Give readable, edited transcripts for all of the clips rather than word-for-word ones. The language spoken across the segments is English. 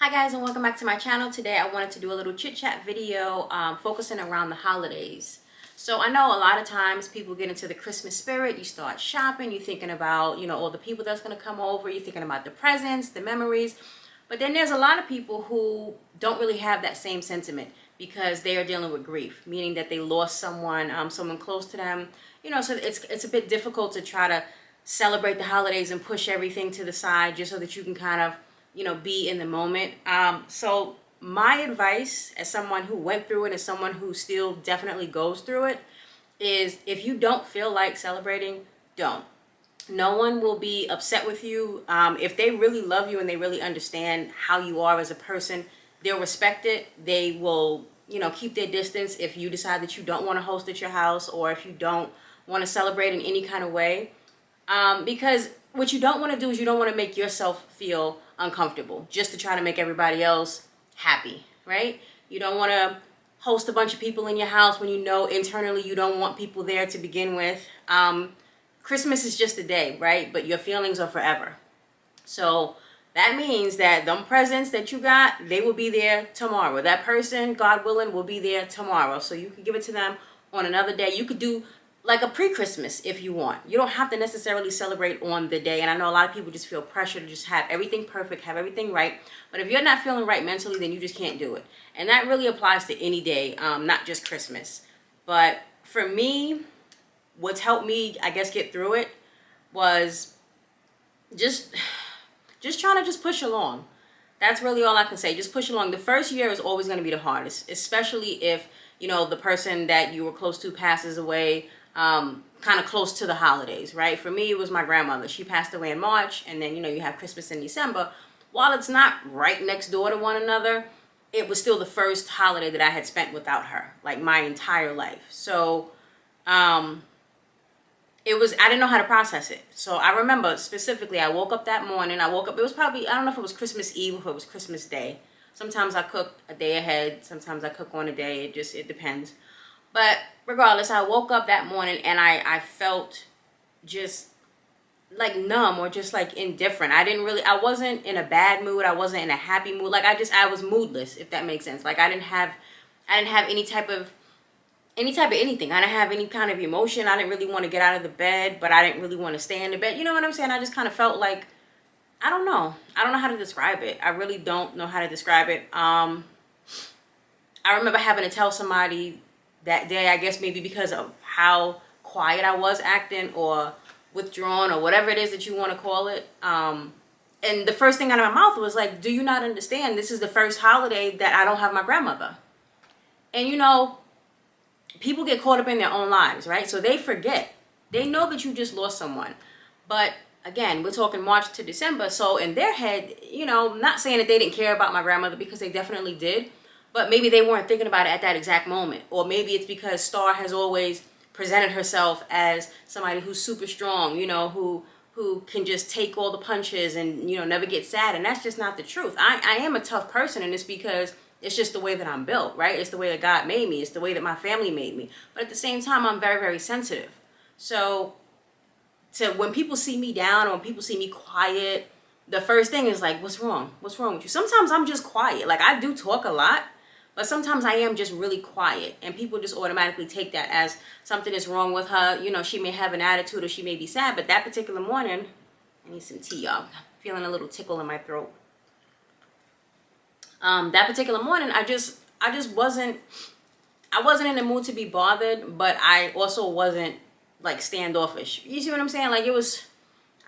Hi guys, and welcome back to my channel. Today I wanted to do a little chit chat video focusing around the holidays. So I know a lot of times people get into the Christmas spirit. You start shopping, you're thinking about, all the people that's going to come over, you're thinking about the presents, the memories. But then there's a lot of people who don't really have that same sentiment because they are dealing with grief, meaning that they lost someone, someone close to them. So it's a bit difficult to try to celebrate the holidays and push everything to the side just so that you can kind of be in the moment. So my advice as someone who went through it and someone who still definitely goes through it is, if you don't feel like celebrating, don't. No one will be upset with you. If they really love you and they really understand how you are as a person, they'll respect it. They will, keep their distance if you decide that you don't want to host at your house, or if you don't want to celebrate in any kind of way. Because what you don't want to do is you don't want to make yourself feel uncomfortable just to try to make everybody else happy, right? You don't want to host a bunch of people in your house when you know internally you don't want people there to begin with. Christmas is just a day, right? But your feelings are forever. So that means that them presents that you got, they will be there tomorrow. That person, God willing, will be there tomorrow. So you can give it to them on another day. You could do like a pre-Christmas if you want. You don't have to necessarily celebrate on the day. And I know a lot of people just feel pressure to just have everything perfect, have everything right. But if you're not feeling right mentally, then you just can't do it. And that really applies to any day, not just Christmas. But for me, what's helped me, I guess, get through it was just trying to just push along. That's really all I can say. Just push along. The first year is always going to be the hardest, especially if, the person that you were close to passes away kind of close to the holidays, right? For me, it was my grandmother. She passed away in March, and then, you have Christmas in December. While it's not right next door to one another, it was still the first holiday that I had spent without her, like my entire life. So, I didn't know how to process it. So I remember specifically, I woke up that morning, it was probably, I don't know if it was Christmas Eve or if it was Christmas Day. Sometimes I cook a day ahead, sometimes I cook on a day, it depends. But regardless, I woke up that morning and I felt just like numb or just like indifferent. I wasn't in a bad mood. I wasn't in a happy mood. Like I was moodless, if that makes sense. Like I didn't have any type of anything. I didn't have any kind of emotion. I didn't really want to get out of the bed, but I didn't really want to stay in the bed. You know what I'm saying? I just kind of felt like, I don't know how to describe it. I really don't know how to describe it. I remember having to tell somebody that day, I guess maybe because of how quiet I was acting or withdrawn or whatever it is that you want to call it. And the first thing out of my mouth was like, do you not understand? This is the first holiday that I don't have my grandmother. And people get caught up in their own lives, right? So they forget. They know that you just lost someone. But again, we're talking March to December. So in their head, not saying that they didn't care about my grandmother, because they definitely did. But maybe they weren't thinking about it at that exact moment. Or maybe it's because Star has always presented herself as somebody who's super strong, who can just take all the punches and, never get sad. And that's just not the truth. I am a tough person, and it's because it's just the way that I'm built, right? It's the way that God made me. It's the way that my family made me. But at the same time, I'm very, very sensitive. So when people see me down or when people see me quiet, the first thing is like, what's wrong? What's wrong with you? Sometimes I'm just quiet. Like I do talk a lot, but sometimes I am just really quiet, and people just automatically take that as something is wrong with her. She may have an attitude or she may be sad, but that particular morning, I need some tea, y'all. I'm feeling a little tickle in my throat. That particular morning, I just wasn't in the mood to be bothered, but I also wasn't like standoffish. You see what I'm saying? Like it was,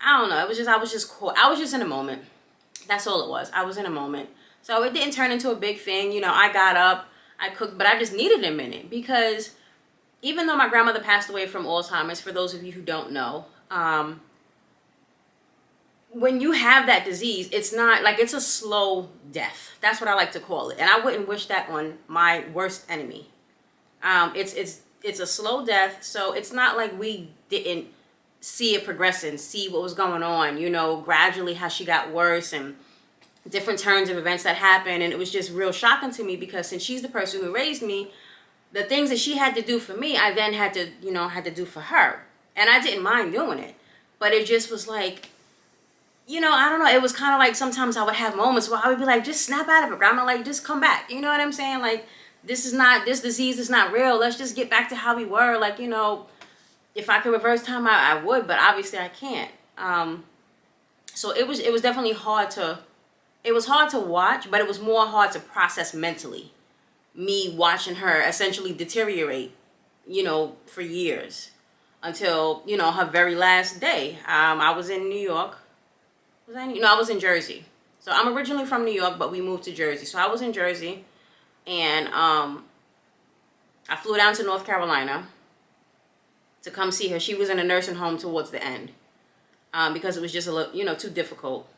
I don't know. It was just, I was just in a moment. That's all it was. I was in a moment. So it didn't turn into a big thing. I got up, I cooked, but I just needed a minute, because even though my grandmother passed away from Alzheimer's, for those of you who don't know, when you have that disease, it's not like, it's a slow death. That's what I like to call it. And I wouldn't wish that on my worst enemy. It's a slow death. So it's not like we didn't see it progressing, see what was going on, gradually how she got worse and different turns of events that happened. And it was just real shocking to me, because since she's the person who raised me, the things that she had to do for me, I then had to do for her. And I didn't mind doing it. But it just was like, you know, I don't know. It was kind of like sometimes I would have moments where I would be like, just snap out of it, grandma. Like, just come back. You know what I'm saying? Like, this disease is not real. Let's just get back to how we were. Like, you know, if I could reverse time, I would, but obviously I can't. So it was definitely it was hard to watch, but it was more hard to process mentally. Me watching her essentially deteriorate, you know, for years until, you know, her very last day. I was in New York. I was in Jersey. So I'm originally from New York, but we moved to Jersey. So I was in Jersey, and I flew down to North Carolina to come see her. She was in a nursing home towards the end, because it was just a little, you know, too difficult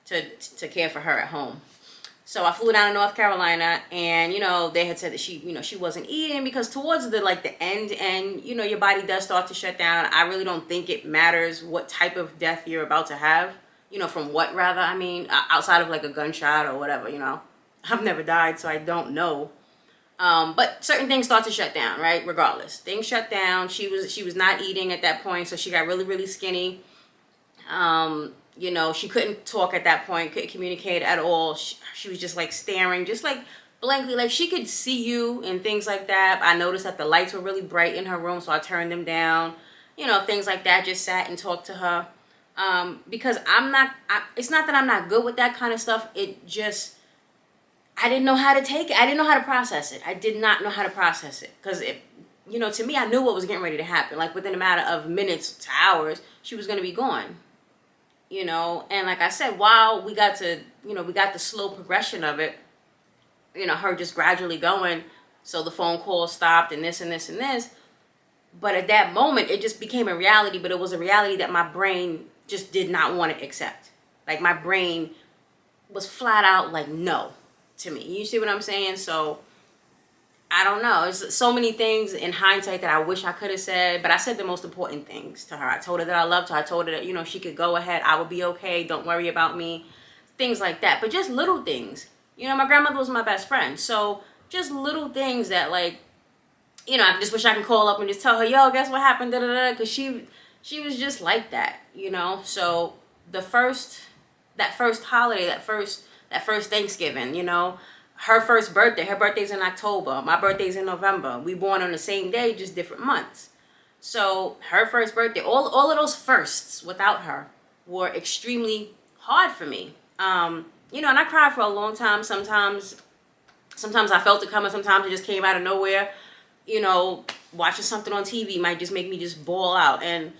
to care for her at home. So I flew down to North Carolina, and, you know, they had said that she, you know, she wasn't eating, because towards the end, and, you know, your body does start to shut down. I really don't think it matters what type of death you're about to have, you know, from what, rather, I mean, outside of like a gunshot or whatever, you know. I've never died, so I don't know. But certain things start to shut down, right? Regardless, things shut down. She was not eating at that point, so she got really, really skinny. You know, she couldn't talk at that point, couldn't communicate at all. She was just like staring, just like blankly, like she could see you and things like that. I noticed that the lights were really bright in her room, so I turned them down, you know, things like that. Just sat and talked to her, because it's not that I'm not good with that kind of stuff. It just, I didn't know how to take it. I didn't know how to process it. I did not know how to process it, because you know, to me, I knew what was getting ready to happen. Like within a matter of minutes to hours, she was going to be gone. You know, and like I said, while we got the slow progression of it, you know, her just gradually going, so the phone call stopped and this and this and this. But at that moment, it just became a reality, but it was a reality that my brain just did not want to accept. Like my brain was flat out like no to me. You see what I'm saying? So I don't know. There's so many things in hindsight that I wish I could have said, but I said the most important things to her. I told her that I loved her. I told her that, you know, she could go ahead. I would be okay. Don't worry about me. Things like that. But just little things. You know, my grandmother was my best friend. So just little things that, like, you know, I just wish I could call up and just tell her, yo, guess what happened? Da, da, da. Because she was just like that, you know. So that first holiday, that first Thanksgiving, you know, her first birthday, her birthday's in October, my birthday's in November. We born on the same day, just different months. So her first birthday, all of those firsts without her were extremely hard for me. You know, and I cried for a long time. Sometimes I felt it coming. Sometimes it just came out of nowhere. You know, watching something on TV might just make me just bawl out. And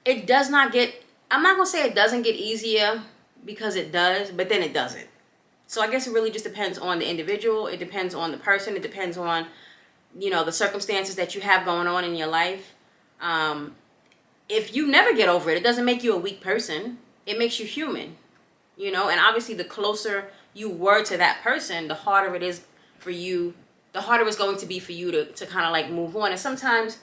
it does not get, I'm not going to say it doesn't get easier, because it does, but then it doesn't. So I guess it really just depends on the individual. It depends on the person. It depends on, you know, the circumstances that you have going on in your life. If you never get over it, it doesn't make you a weak person. It makes you human, you know. And obviously, the closer you were to that person, the harder it is for you. The harder it's going to be for you to kind of like move on. And sometimes,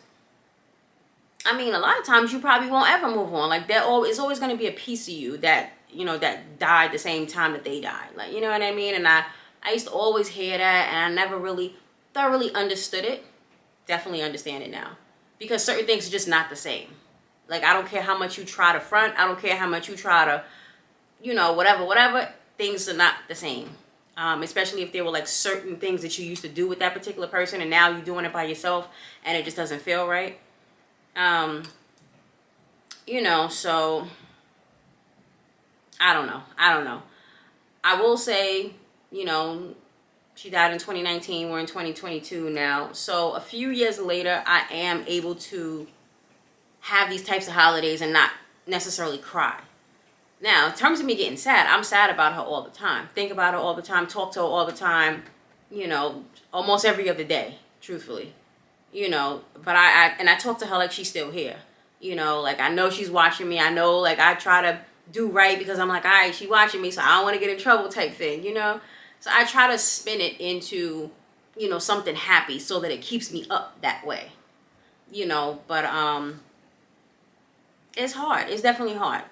I mean, a lot of times you probably won't ever move on. Like there is always going to be a piece of you that, you know, that died the same time that they died. Like, you know what I mean? And I used to always hear that, and I never really thoroughly understood it. Definitely understand it now. Because certain things are just not the same. Like, I don't care how much you try to front. I don't care how much you try to, you know, whatever. Things are not the same. Especially if there were like certain things that you used to do with that particular person, and now you're doing it by yourself, and it just doesn't feel right. You know, so I don't know. I will say, you know, she died in 2019. We're in 2022 now. So a few years later, I am able to have these types of holidays and not necessarily cry. Now, in terms of me getting sad, I'm sad about her all the time. Think about her all the time. Talk to her all the time. You know, almost every other day, truthfully. You know, but I talk to her like she's still here. You know, like I know she's watching me. I know, like I try to do right because I'm like, all right, she's watching me, so I don't want to get in trouble type thing, you know? So I try to spin it into, you know, something happy so that it keeps me up that way. You know, but it's hard. It's definitely hard.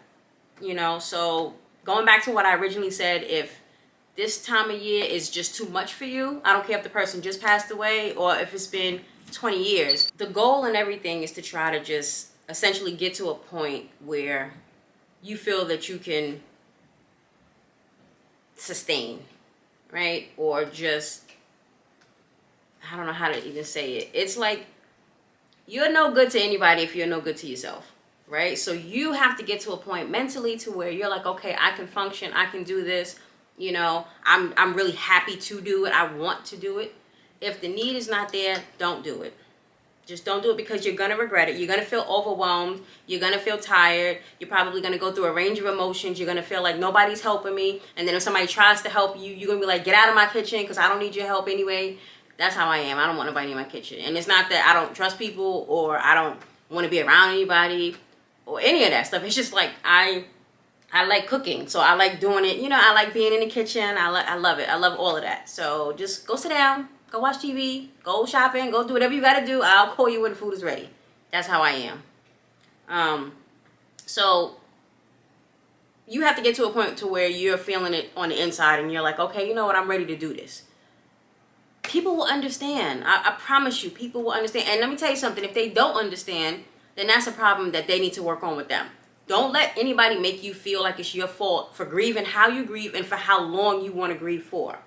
You know, so going back to what I originally said, if this time of year is just too much for you, I don't care if the person just passed away or if it's been 20 years. The goal and everything is to try to just essentially get to a point where you feel that you can sustain, right? Or just, I don't know how to even say it. It's like you're no good to anybody if you're no good to yourself, right? So you have to get to a point mentally to where you're like, okay, I can function, I can do this, you know, I'm really happy to do it, I want to do it. If the need is not there, don't do it. Just don't do it, because you're gonna regret it. You're gonna feel overwhelmed. You're gonna feel tired. You're probably gonna go through a range of emotions. You're gonna feel like nobody's helping me. And then if somebody tries to help you, you're gonna be like, get out of my kitchen because I don't need your help anyway. That's how I am. I don't want nobody in my kitchen. And it's not that I don't trust people or I don't want to be around anybody or any of that stuff. It's just like I like cooking, so I like doing it. You know, I like being in the kitchen. I love it. I love all of that. So just go sit down. Go watch TV, go shopping, go do whatever you got to do. I'll call you when the food is ready. That's how I am. So you have to get to a point to where you're feeling it on the inside and you're like, okay, you know what? I'm ready to do this. People will understand. I promise you, people will understand. And let me tell you something. If they don't understand, then that's a problem that they need to work on with them. Don't let anybody make you feel like it's your fault for grieving how you grieve and for how long you want to grieve for.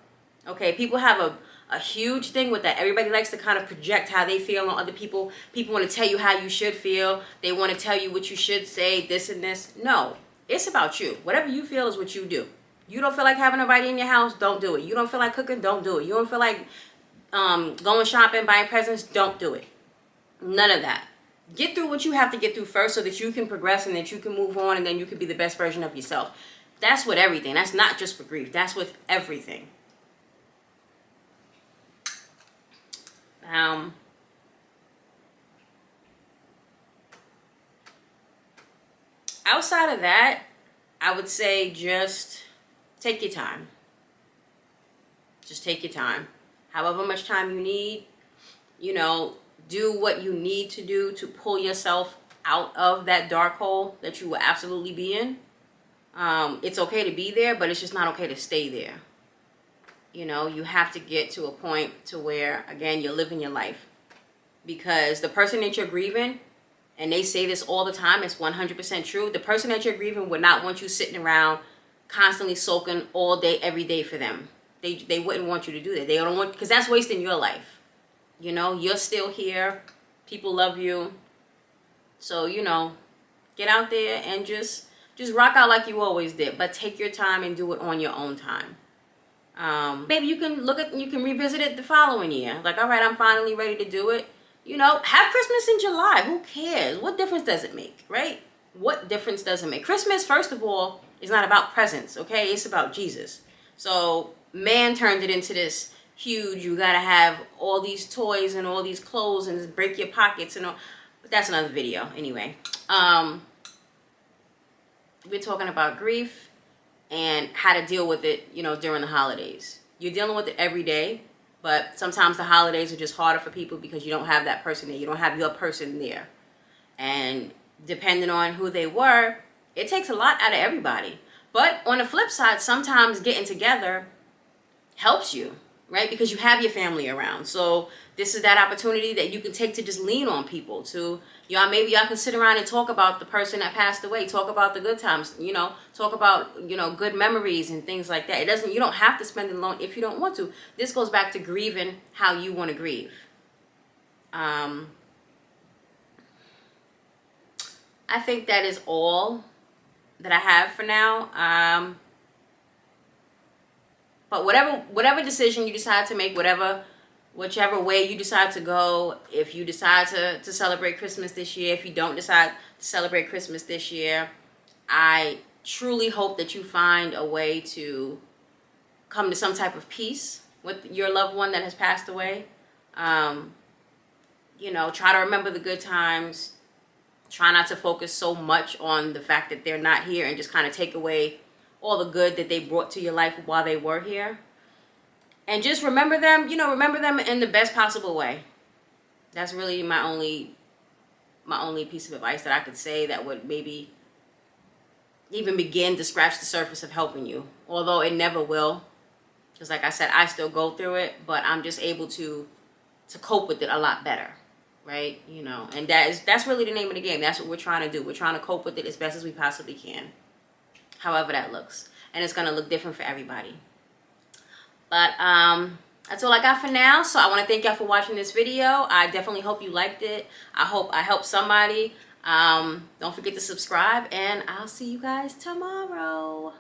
Okay, people have a huge thing with that. Everybody likes to kind of project how they feel on other people. People want to tell you how you should feel. They want to tell you what you should say, this and this. No, it's about you. Whatever you feel is what you do. You don't feel like having nobody in your house, don't do it. You don't feel like cooking, don't do it. You don't feel like going shopping, buying presents, don't do it. None of that. Get through what you have to get through first so that you can progress and that you can move on and then you can be the best version of yourself. That's with everything. That's not just for grief. That's with everything. Outside of that, I would say just take your time. Just take your time. However much time you need, you know, do what you need to do to pull yourself out of that dark hole that you will absolutely be in. It's okay to be there, but it's just not okay to stay there. You know, you have to get to a point to where, again, you're living your life. Because the person that you're grieving, and they say this all the time, it's 100% true. The person that you're grieving would not want you sitting around constantly soaking all day, every day for them. They wouldn't want you to do that. They don't want, because that's wasting your life. You know, you're still here. People love you. So, you know, get out there and just rock out like you always did. But take your time and do it on your own time. Maybe you can revisit it the following year. Like, all right, I'm finally ready to do it. You know, have Christmas in July. Who cares? What difference does it make, right? What difference does it make? Christmas, first of all, is not about presents, okay? It's about Jesus. So man turned it into this huge, you gotta have all these toys and all these clothes and break your pockets and all. But that's another video anyway. We're talking about grief and how to deal with it, you know, during the holidays. You're dealing with it every day. But sometimes the holidays are just harder for people because you don't have that person there. You don't have your person there. And depending on who they were, it takes a lot out of everybody. But on the flip side, sometimes getting together helps you, right? Because you have your family around. So this is that opportunity that you can take to just lean on people. To maybe y'all can sit around and talk about the person that passed away. Talk about the good times, you know. Talk about, you know, good memories and things like that. You don't have to spend it alone if you don't want to. This goes back to grieving how you want to grieve. I think that is all that I have for now. But whatever decision you decide to make, whichever way you decide to go, if you decide to celebrate Christmas this year, if you don't decide to celebrate Christmas this year, I truly hope that you find a way to come to some type of peace with your loved one that has passed away. You know, try to remember the good times. Try not to focus so much on the fact that they're not here and just kind of take away all the good that they brought to your life while they were here. And just remember them, you know, remember them in the best possible way. That's really my only piece of advice that I could say that would maybe even begin to scratch the surface of helping you. Although it never will. Because like I said, I still go through it, but I'm just able to cope with it a lot better. Right? You know, and that's really the name of the game. That's what we're trying to do. We're trying to cope with it as best as we possibly can. However that looks. and it's going to look different for everybody. But that's all I got for now. So I want to thank y'all for watching this video. I definitely hope you liked it. I hope I helped somebody. Don't forget to subscribe, and I'll see you guys tomorrow.